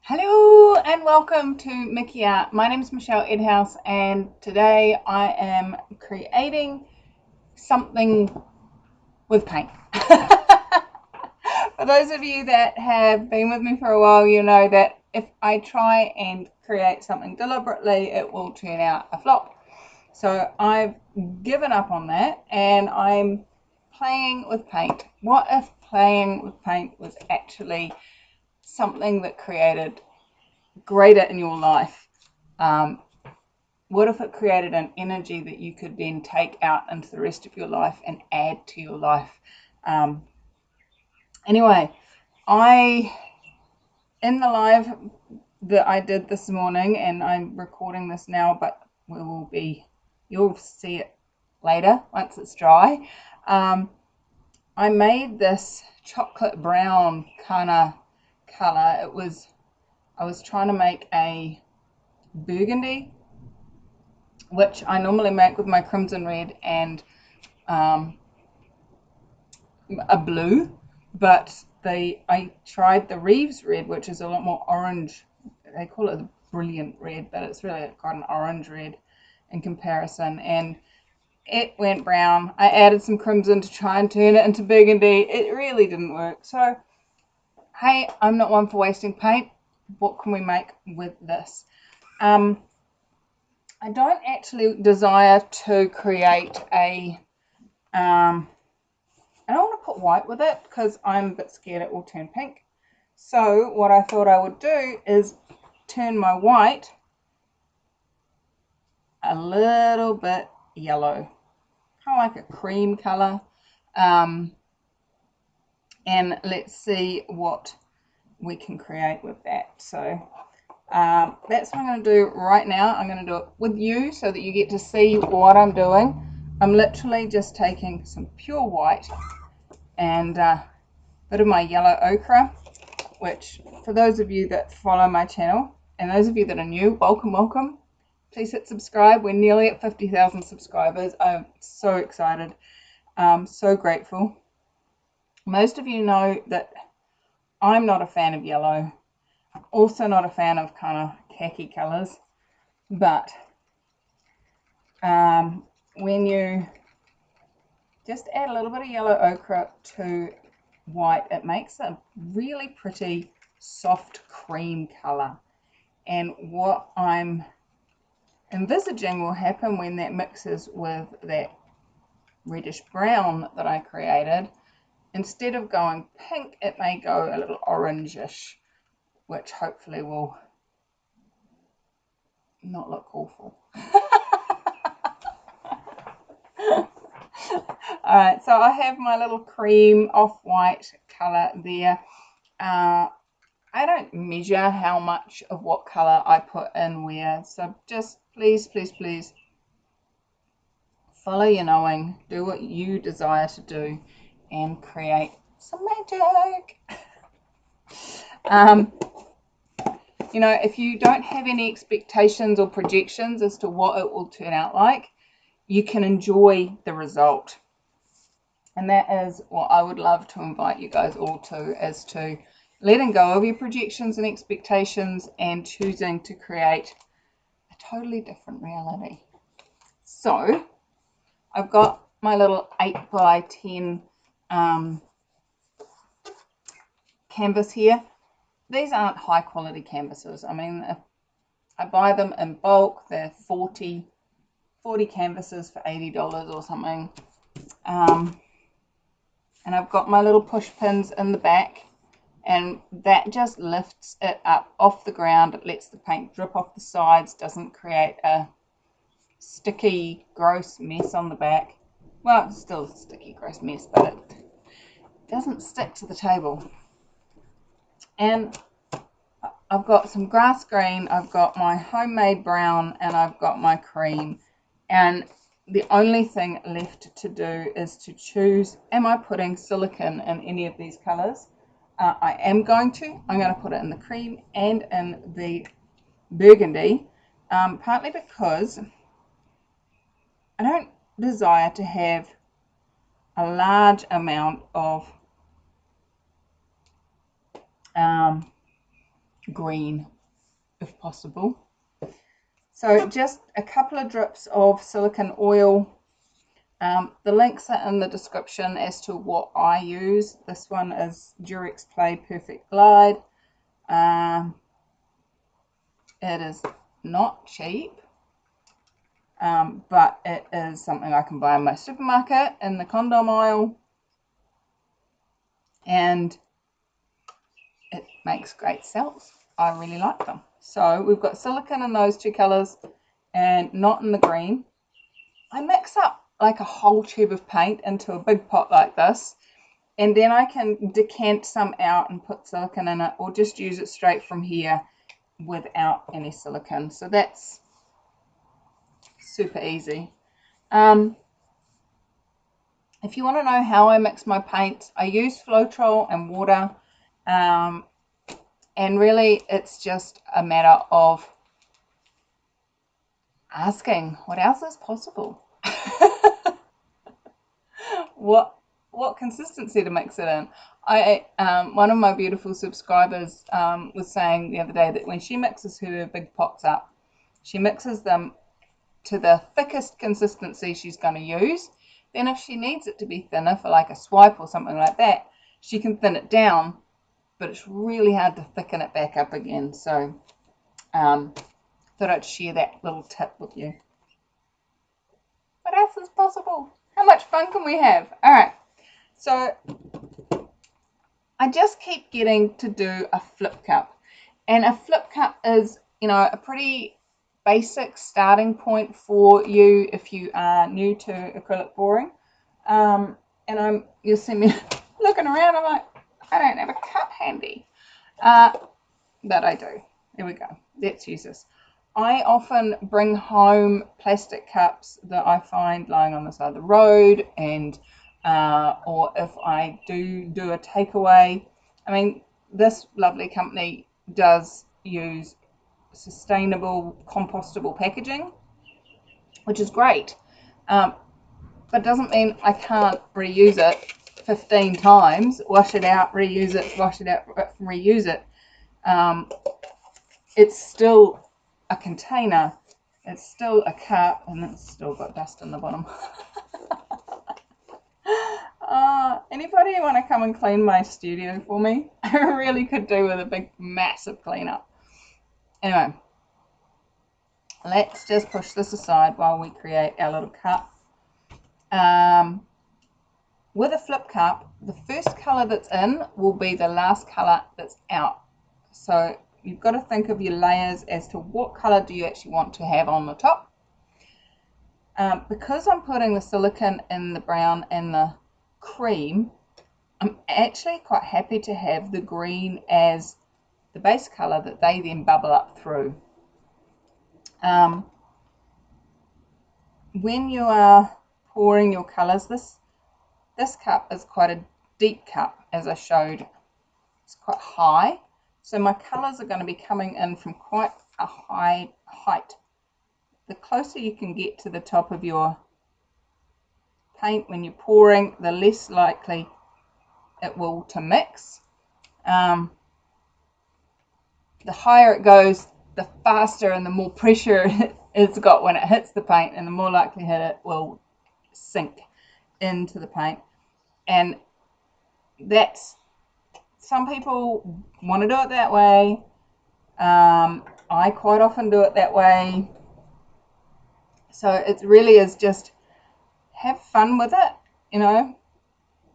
Hello and welcome to Mickey Art. My name is Michelle Edhouse and today I am creating something with paint. For those of you that have been with me for a while, you know that if I try and create something deliberately, it will turn out a flop. So I've given up on that and I'm playing with paint. What if playing with paint was actually something that created greater in your life? What if it created an energy that you could then take out into the rest of your life and add to your life? Anyway, in the live that I did this morning, and I'm recording this now, but you'll see it later once it's dry. I made this chocolate brown kind of color. I was trying to make a burgundy, which I normally make with my crimson red and a blue, but I tried the Reeves red, which is a lot more orange. They call it the brilliant red, but it's really got an orange red in comparison, and it went brown. I added some crimson to try and turn it into burgundy. It really didn't work. So, hey, I'm not one for wasting paint. What can we make with this? I don't actually desire to create I don't want to put white with it because I'm a bit scared it will turn pink. So what I thought I would do is turn my white a little bit yellow, kind of like a cream color, and let's see what we can create with that. So that's what I'm going to do right now. I'm going to do it with you so that you get to see what I'm doing. I'm literally just taking some pure white and a bit of my yellow ochre, which for those of you that follow my channel and those of you that are new, welcome. Please hit subscribe. We're nearly at 50,000 subscribers. I'm so excited. I'm so grateful. Most of you know that I'm not a fan of yellow. I'm also not a fan of kind of khaki colors, but when you just add a little bit of yellow ochre to white, it makes a really pretty soft cream color. And what I'm envisaging will happen when that mixes with that reddish brown that I created, instead of going pink, it may go a little orangish, which hopefully will not look awful. Alright, so I have my little cream off-white color there. I don't measure how much of what color I put in where, so just please follow your knowing, do what you desire to do, and create some magic. You know, if you don't have any expectations or projections as to what it will turn out like, you can enjoy the result. And that is what I would love to invite you guys all to, is to letting go of your projections and expectations and choosing to create a totally different reality. So I've got my little 8 by 10 canvas here. These aren't high quality canvases. I mean, I buy them in bulk. They're 40 canvases for $80 or something. And I've got my little push pins in the back, and that just lifts it up off the ground. It lets the paint drip off the sides, doesn't create a sticky, gross mess on the back. Well, it's still a sticky, gross mess, but it doesn't stick to the table. And I've got some grass green, I've got my homemade brown, and I've got my cream. And the only thing left to do is to choose, am I putting silicone in any of these colors? I am going to. I'm going to put it in the cream and in the burgundy, partly because I don't desire to have a large amount of green if possible. So just a couple of drips of silicone oil. The links are in the description as to what I use. This one is Durex Play Perfect Glide. It is not cheap, but it is something I can buy in my supermarket in the condom aisle, and it makes great cells. I really like them. So we've got silicone in those two colours and not in the green. I mix up like a whole tube of paint into a big pot like this, and then I can decant some out and put silicone in it, or just use it straight from here without any silicone. So that's super easy. If you want to know how I mix my paints, I use Floetrol and water, and really it's just a matter of asking what else is possible. what consistency to mix it in. One of my beautiful subscribers was saying the other day that when she mixes her big pots up, she mixes them to the thickest consistency she's going to use. Then if she needs it to be thinner for like a swipe or something like that, she can thin it down, but it's really hard to thicken it back up again. So thought I'd share that little tip with you. What else is possible? How much fun can we have? All right, so I just keep getting to do a flip cup, and a flip cup is, you know, a pretty basic starting point for you if you are new to acrylic pouring. And you'll see me looking around, I'm like, I don't have a cup handy. But I do. There we go. Let's use this. I often bring home plastic cups that I find lying on the side of the road, and or if I do a takeaway. I mean, this lovely company does use sustainable compostable packaging, which is great, but it doesn't mean I can't reuse it 15 times, wash it out, reuse it, wash it out, reuse it. It's still a container, it's still a cup, and it's still got dust in the bottom. Anybody want to come and clean my studio for me? I really could do with a big massive cleanup. Anyway, let's just push this aside while we create our little cup. With a flip cup, the first colour that's in will be the last colour that's out. So you've got to think of your layers as to what colour do you actually want to have on the top. Because I'm putting the silicone in the brown and the cream, I'm actually quite happy to have the green as the base colour that they then bubble up through. When you are pouring your colours, this cup is quite a deep cup, as I showed. It's quite high, so my colours are going to be coming in from quite a high height. The closer you can get to the top of your paint when you're pouring, the less likely it will to mix. The higher it goes, the faster and the more pressure it's got when it hits the paint, and the more likelihood it will sink into the paint. And that's, some people want to do it that way. I quite often do it that way. So it really is just have fun with it, you know,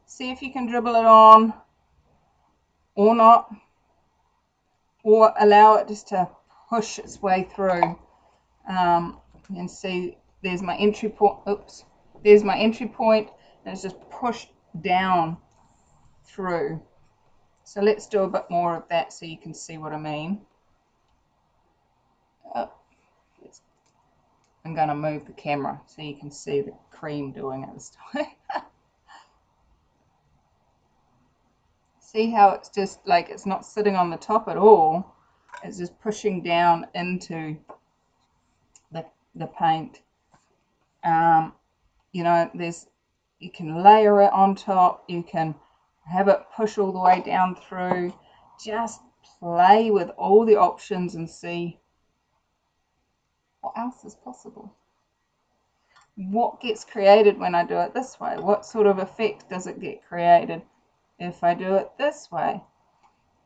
see if you can dribble it on or not, or allow it just to push its way through. And see, there's my entry point. Oops, there's my entry point, and it's just pushed down through. So let's do a bit more of that so you can see what I mean. I'm going to move the camera so you can see the cream doing it this time. See how it's just like, it's not sitting on the top at all. It's just pushing down into the paint. You know, you can layer it on top. You can have it push all the way down through. Just play with all the options and see what else is possible. What gets created when I do it this way? What sort of effect does it get created if I do it this way?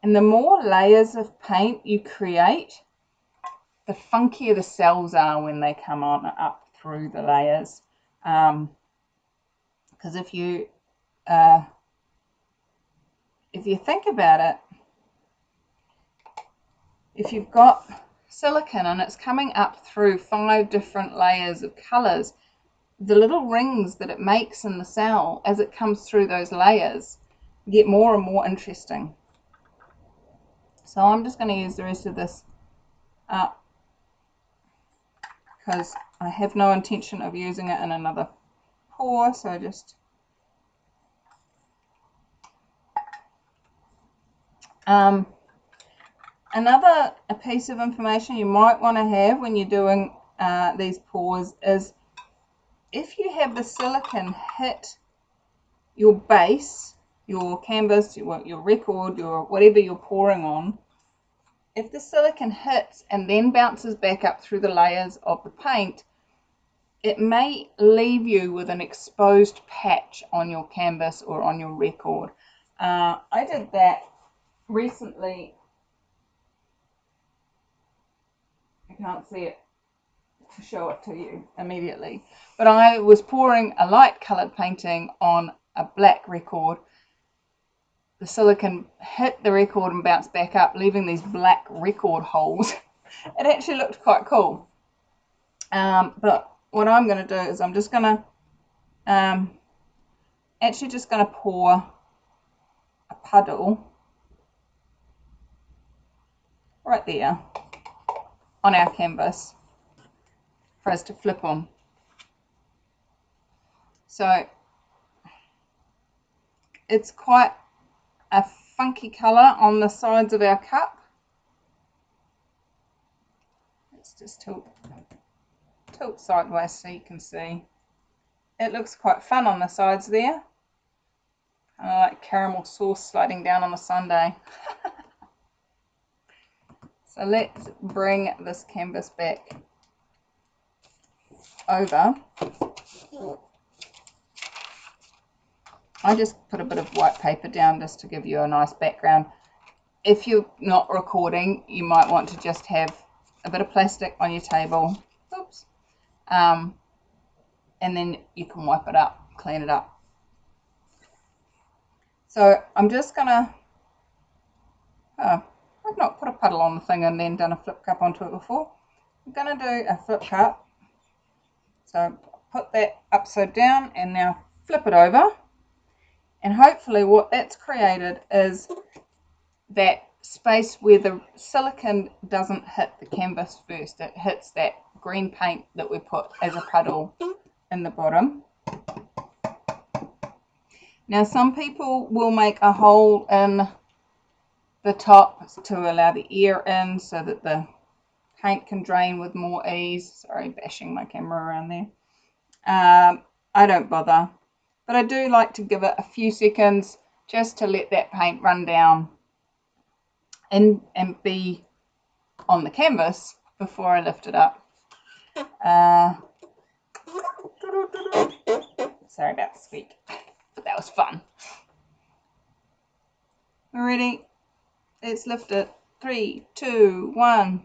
And the more layers of paint you create, the funkier the cells are when they come on up through the layers. Because if you think about it, if you've got silicone and it's coming up through 5 different layers of colours, the little rings that it makes in the cell as it comes through those layers get more and more interesting. So I'm just going to use the rest of this up because I have no intention of using it in another pour, so just another piece of information you might want to have when you're doing these pours is if you have the silicone hit your base, your canvas, your record, your whatever you're pouring on, if the silicone hits and then bounces back up through the layers of the paint, it may leave you with an exposed patch on your canvas or on your record. I did that recently. I can't see it to show it to you immediately, but I was pouring a light coloured painting on a black record. The silicone hit the record and bounced back up, leaving these black record holes. It actually looked quite cool. But what I'm going to do is I'm just going to pour a puddle right there on our canvas for us to flip on. So it's quite a funky colour on the sides of our cup. Let's just tilt sideways so you can see. It looks quite fun on the sides there. Kind of like caramel sauce sliding down on a sundae. So let's bring this canvas back over. I just put a bit of white paper down just to give you a nice background. If you're not recording, you might want to just have a bit of plastic on your table. Oops. And then you can wipe it up, clean it up. So I'm just going to, I've not put a puddle on the thing and then done a flip cup onto it before. I'm going to do a flip cup. So put that upside down and now flip it over. And hopefully what that's created is that space where the silicone doesn't hit the canvas first. It hits that green paint that we put as a puddle in the bottom. Now some people will make a hole in the top to allow the air in so that the paint can drain with more ease. Sorry, bashing my camera around there. I don't bother, but I do like to give it a few seconds just to let that paint run down and be on the canvas before I lift it up. Sorry about the squeak, but that was fun. Ready? Let's lift it. 3, 2, 1.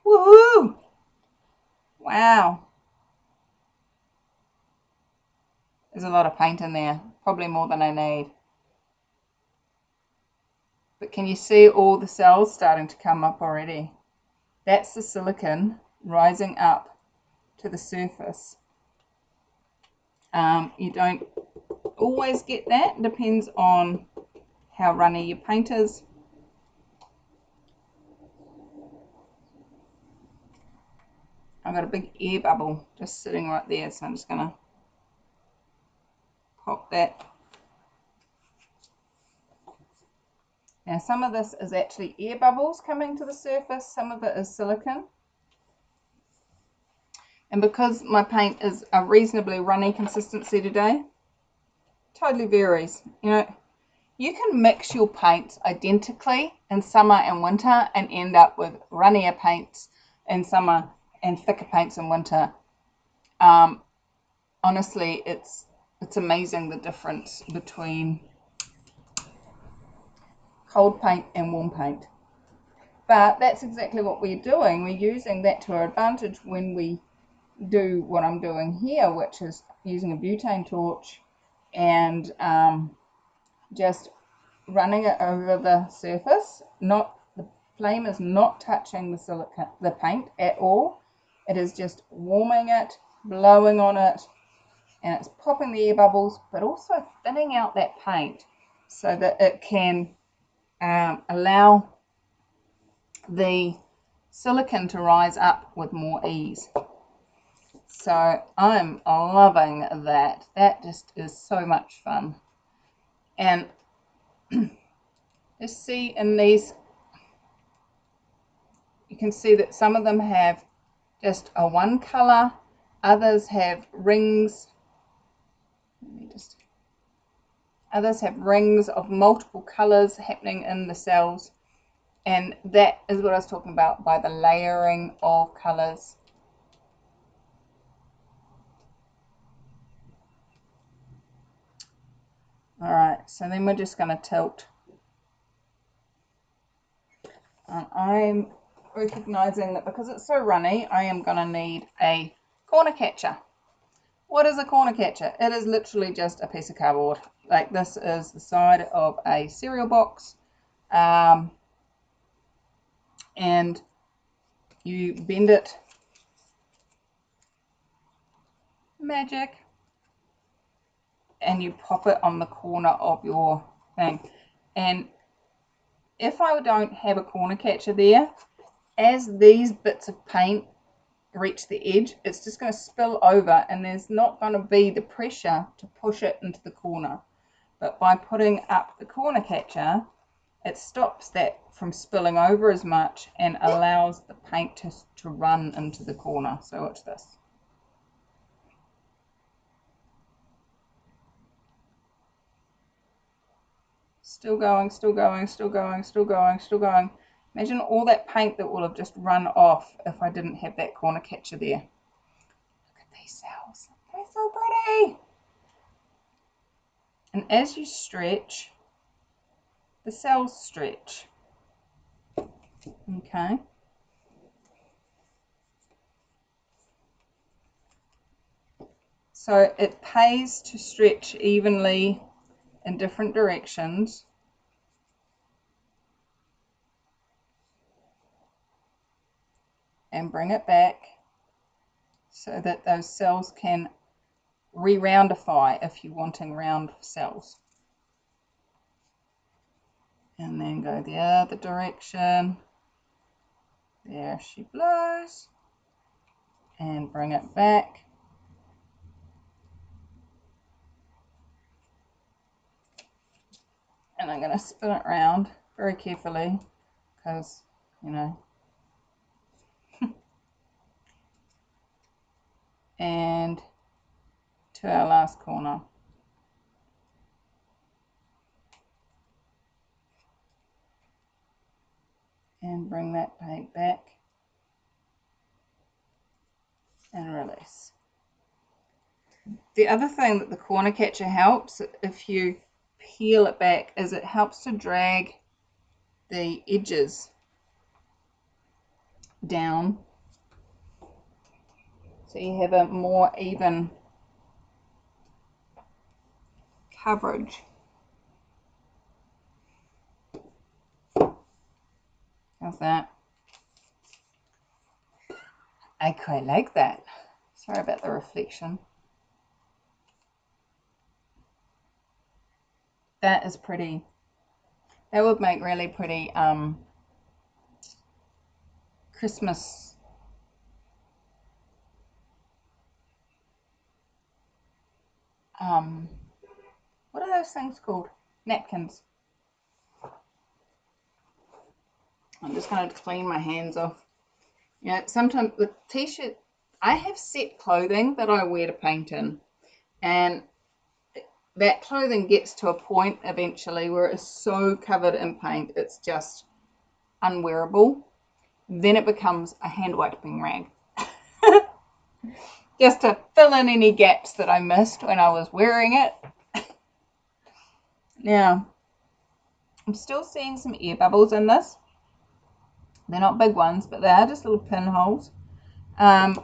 Woohoo! Wow. There's a lot of paint in there, probably more than I need. But can you see all the cells starting to come up already? That's the silicone rising up to the surface. You don't always get that. Depends on how runny your paint is. I've got a big air bubble just sitting right there, so I'm just going to pop that. Now some of this is actually air bubbles coming to the surface, some of it is silicone. And because my paint is a reasonably runny consistency today, totally varies. You know, You can mix your paints identically in summer and winter and end up with runnier paints in summer and thicker paints in winter. Honestly, it's amazing the difference between cold paint and warm paint. But that's exactly what we're doing. We're using that to our advantage when we do what I'm doing here, which is using a butane torch and just running it over the surface. The flame is not touching the paint at all. It is just warming it, blowing on it, and it's popping the air bubbles, but also thinning out that paint so that it can allow the silicone to rise up with more ease. So I'm loving that. That just is so much fun. And just see in these, you can see that some of them have just a one color, others have rings. Others have rings of multiple colors happening in the cells. And that is what I was talking about by the layering of colors. All right, so then we're just going to tilt. I'm recognizing that because it's so runny, I am going to need a corner catcher. What is a corner catcher? It is literally just a piece of cardboard. Like this is the side of a cereal box. And you bend it, magic, and you pop it on the corner of your thing. And if I don't have a corner catcher there, as these bits of paint reach the edge, it's just going to spill over and there's not going to be the pressure to push it into the corner. But by putting up the corner catcher, it stops that from spilling over as much and allows the paint to run into the corner. So watch this. Still going, still going, still going, still going, still going. Imagine all that paint that will have just run off if I didn't have that corner catcher there. Look at these cells. They're so pretty. And as you stretch, the cells stretch. Okay. So it pays to stretch evenly in different directions. And bring it back so that those cells can re-roundify if you're wanting round cells. And then go the other direction. There she blows. And bring it back. And I'm going to spin it around very carefully because, you know. And to our last corner. And bring that paint back. And release. The other thing that the corner catcher helps, if you peel it back, is it helps to drag the edges down so you have a more even coverage. How's that? I quite like that. Sorry about the reflection. That is pretty. That would make really pretty Christmas what are those things called? Napkins. I'm just going to clean my hands off. Yeah, sometimes the t-shirt, I have set clothing that I wear to paint in, and that clothing gets to a point eventually where it's so covered in paint it's just unwearable. Then it becomes a hand wiping rag. Just to fill in any gaps that I missed when I was wearing it. Now, I'm still seeing some air bubbles in this. They're not big ones, but they are just little pinholes. I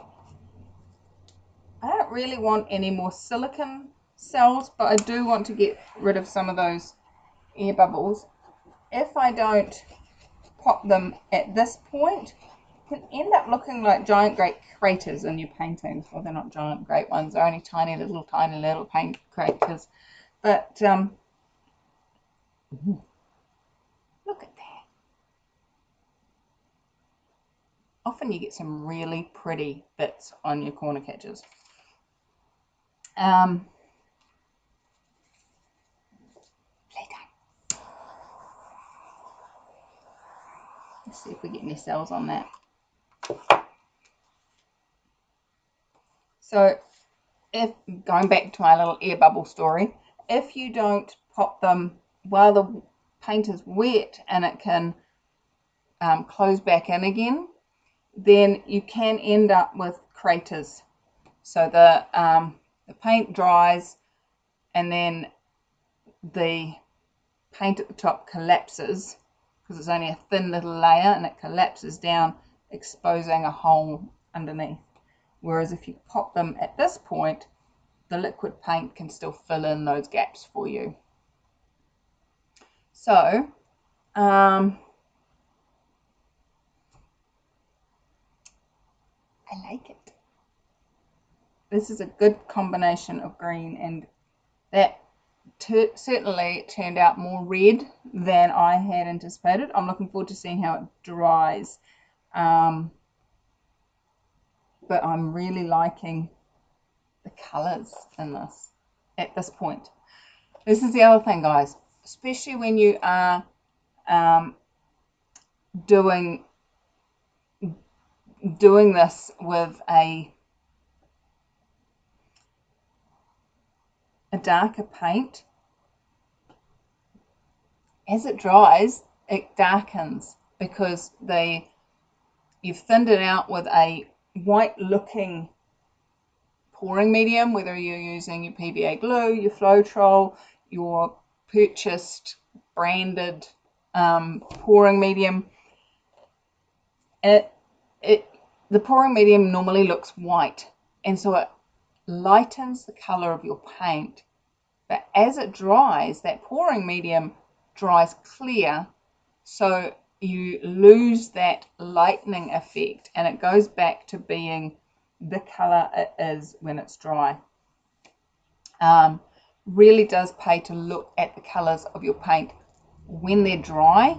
don't really want any more silicone cells, but I do want to get rid of some of those air bubbles. If I don't pop them at this point, it can end up looking like giant great craters in your paintings. Well, they're not giant great ones, they're only tiny little paint craters. But look at that. Often you get some really pretty bits on your corner catches. Playtime. Let's see if we get any cells on that. So, if going back to my little air bubble story, if you don't pop them while the paint is wet and it can close back in again, then you can end up with craters. So the paint dries and then the paint at the top collapses because it's only a thin little layer and it collapses down, exposing a hole underneath. Whereas if you pop them at this point, the liquid paint can still fill in those gaps for you. So, I like it. This is a good combination of green, and that certainly turned out more red than I had anticipated. I'm looking forward to seeing how it dries. But I'm really liking the colours in this at this point. This is the other thing, guys, especially when you are doing this with a darker paint. As it dries, it darkens because you've thinned it out with a white looking pouring medium, whether you're using your PVA glue, your Floetrol, your purchased branded pouring medium. The pouring medium normally looks white, and so it lightens the color of your paint. But as it dries, that pouring medium dries clear, so you lose that lightening effect and it goes back to being the color it is when it's dry. Really does pay to look at the colors of your paint when they're dry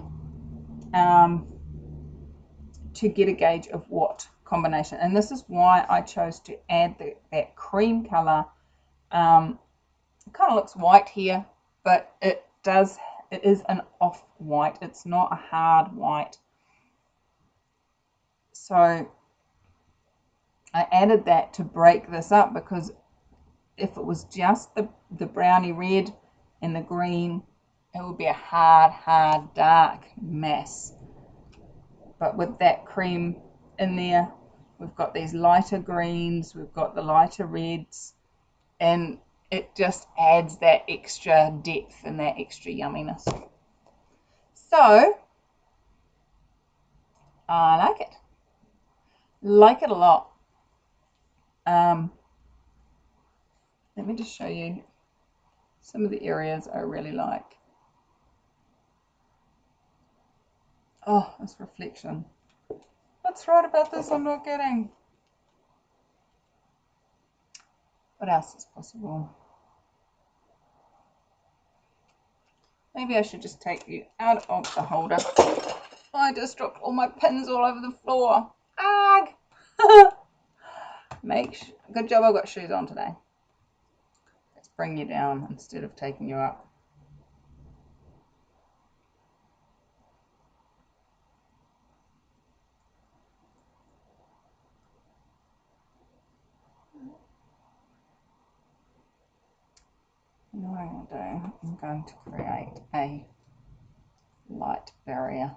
to get a gauge of what combination. And this is why I chose to add that cream color. It kind of looks white here, but it is an off white. It's not a hard white. So I added that to break this up, because if it was just the browny red and the green, it would be a hard dark mass. But with that cream in there, we've got these lighter greens, we've got the lighter reds, and it just adds that extra depth and that extra yumminess. So I like it. Like it a lot. Let me just show you some of the areas I really like. Oh, this reflection. What's right about this? I'm not getting. What else is possible? Maybe I should just take you out of the holder. I just dropped all my pins all over the floor. Ugh! Good job I've got shoes on today. Let's bring you down instead of taking you up. Annoying, to do, I'm going to create a light barrier.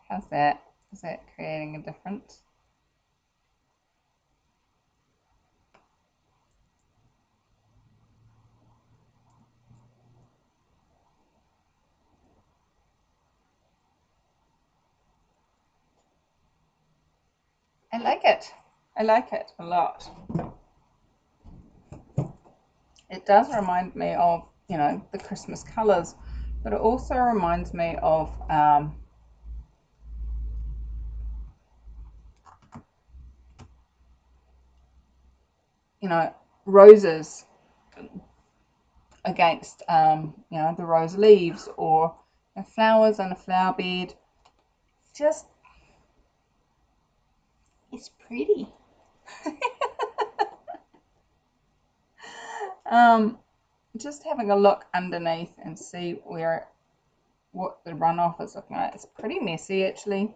How's that? Is that creating a difference? I like it. I like it a lot. It does remind me of, you know, the Christmas colours, but it also reminds me of you know, roses against you know, the rose leaves, or flowers on a flower bed. Just, it's pretty. Just having a look underneath and see what the runoff is looking like. It's pretty messy actually,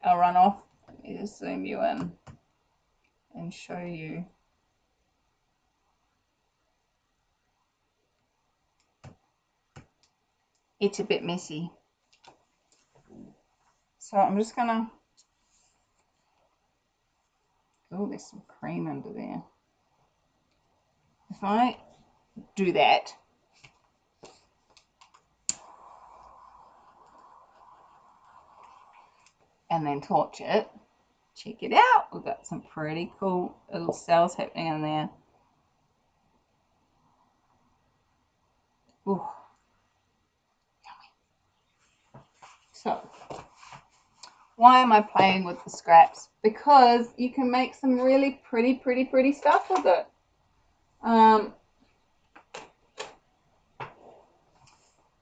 our runoff. Let me just zoom you in and show you. It's a bit messy. So I'm just gonna, oh, there's some cream under there. If I do that, and then torch it, check it out. We've got some pretty cool little cells happening in there. Ooh. So, why am I playing with the scraps? Because you can make some really pretty stuff with it.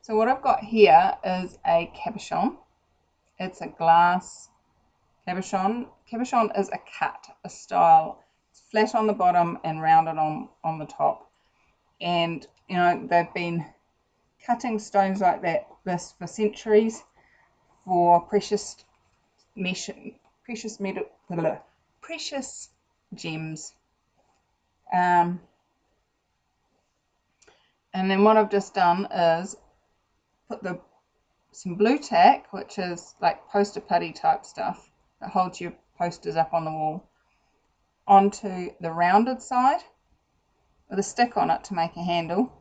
So what I've got here is a cabochon. It's a glass cabochon. Cabochon is a cut, a style. It's flat on the bottom and rounded on the top. And, you know, they've been cutting stones like this for centuries for precious gems. And then what I've just done is put some blue tack, which is like poster putty type stuff that holds your posters up on the wall, onto the rounded side with a stick on it to make a handle.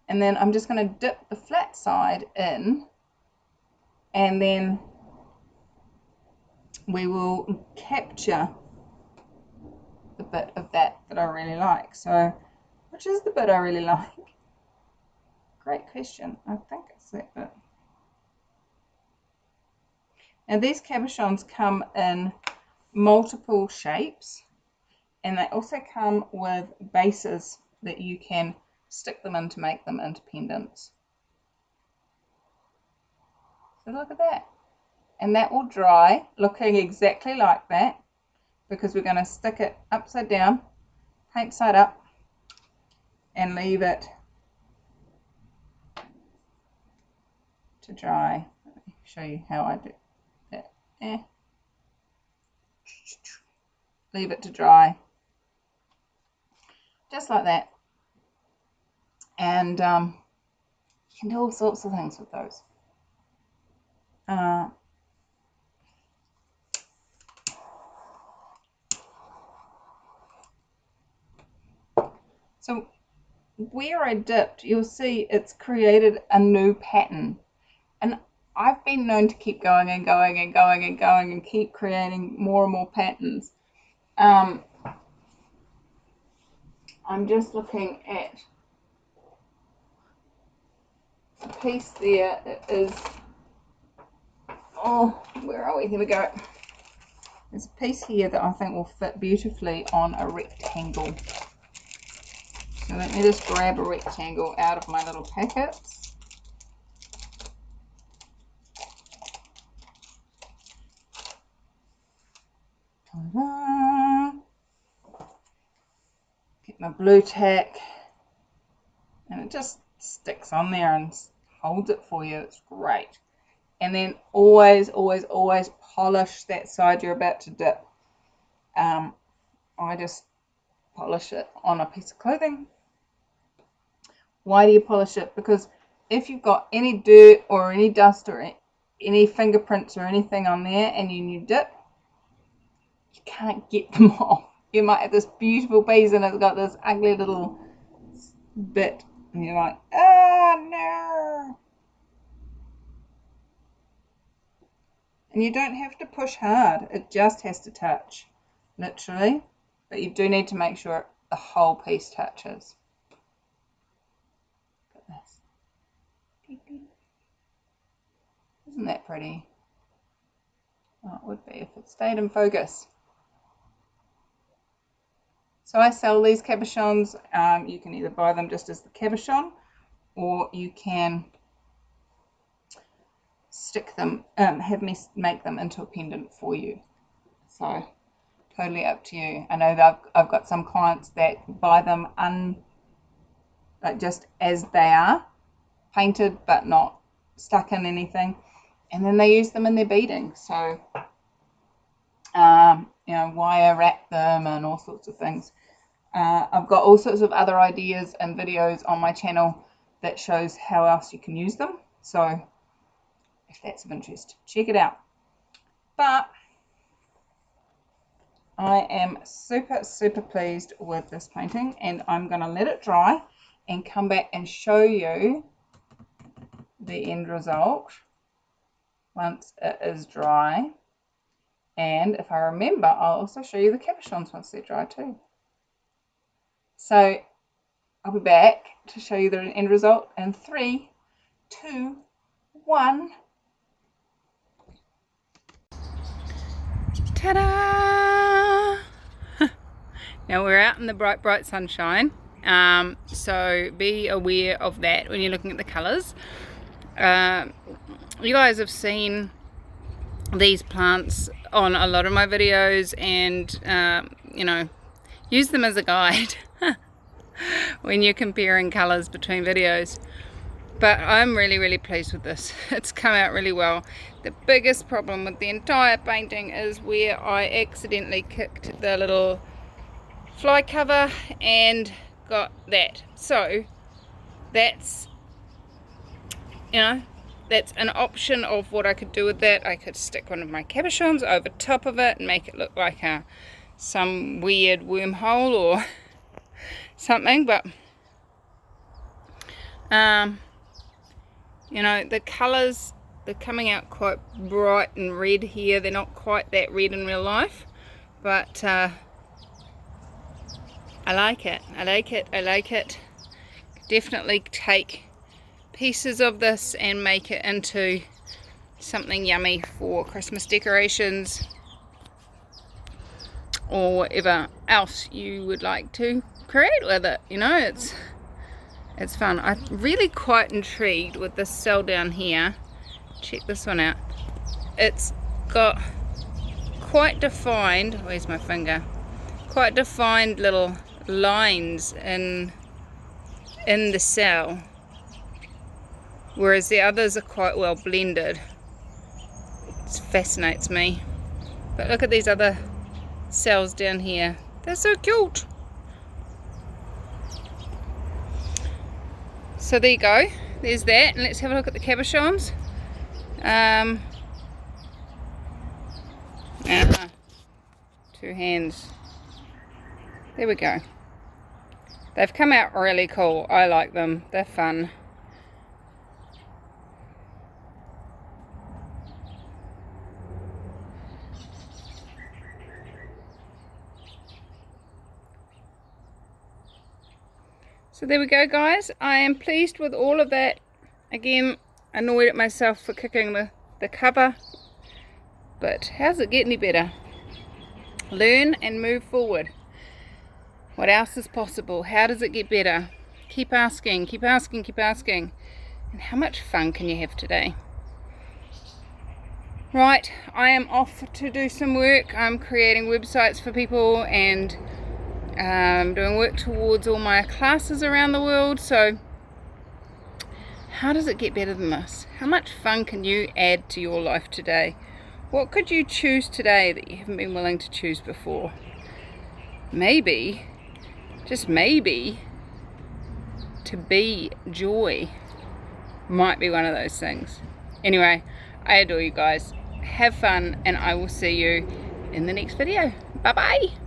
And then I'm just going to dip the flat side in, and then we will capture the bit of that I really like. So, which is the bit I really like? Great question. I think it's that bit. Now these cabochons come in multiple shapes, and they also come with bases that you can stick them in to make them into pendants. So look at that. And that will dry looking exactly like that, because we're going to stick it upside down, paint side up, and leave it to dry. Let me show you how I do that. Leave it to dry, just like that. And you can do all sorts of things with those. So where I dipped, you'll see it's created a new pattern. And I've been known to keep going and going and going and going and keep creating more and more patterns. I'm just looking at a piece there. It is, oh, where are we? Here we go. There's a piece here that I think will fit beautifully on a rectangle. So let me just grab a rectangle out of my little packets. Ta-da! Get my blue tack, and it just sticks on there and holds it for you. It's great. And then always polish that side you're about to dip. I just polish it on a piece of clothing. Why do you polish it? Because if you've got any dirt or any dust or any fingerprints or anything on there and you dip, you can't get them off. You might have this beautiful piece and it's got this ugly little bit and you're like, oh no. And you don't have to push hard, it just has to touch, literally. But you do need to make sure the whole piece touches. Look at this. Isn't that pretty? Oh, it would be if it stayed in focus. So I sell these cabochons. You can either buy them just as the cabochon, or you can stick them, have me make them into a pendant for you. So totally up to you. I know that I've got some clients that buy them like just as they are, painted but not stuck in anything, and then they use them in their beading. So you know, wire wrap them and all sorts of things. I've got all sorts of other ideas and videos on my channel that shows how else you can use them. So if that's of interest, check it out. But I am super pleased with this painting, and I'm going to let it dry and come back and show you the end result once it is dry. And if I remember, I'll also show you the cabochons once they're dry too. So I'll be back to show you the end result in 3, 2, 1. Ta-da! Now we're out in the bright sunshine, so be aware of that when you're looking at the colours. You guys have seen these plants on a lot of my videos, and you know, use them as a guide when you're comparing colours between videos. But I'm really pleased with this. It's come out really well. The biggest problem with the entire painting is where I accidentally kicked the little fly cover and got that. So that's, you know, that's an option of what I could do with that. I could stick one of my cabochons over top of it and make it look like some weird wormhole or something. But you know, the colours, they're coming out quite bright and red here. They're not quite that red in real life, but I like it. I like it. Definitely take pieces of this and make it into something yummy for Christmas decorations or whatever else you would like to create with it. You know, it's fun. I'm really quite intrigued with this cell down here. Check this one out. It's got quite defined, where's my finger? Quite defined little lines in the cell, whereas the others are quite well blended. It fascinates me. But look at these other cells down here. They're so cute. So there you go. There's that. And let's have a look at the cabochons. Two hands. There we go. They've come out really cool. I like them. They're fun. So there we go, guys. I am pleased with all of that. Again, annoyed at myself for kicking the cover. But how's it get any better? Learn and move forward. What else is possible? How does it get better? Keep asking, keep asking, keep asking. And how much fun can you have today? Right, I am off to do some work. I'm creating websites for people and doing work towards all my classes around the world. So how does it get better than this? How much fun can you add to your life today? What could you choose today that you haven't been willing to choose before? Maybe just maybe, to be joy might be one of those things. Anyway, I adore you guys. Have fun, and I will see you in the next video. Bye bye.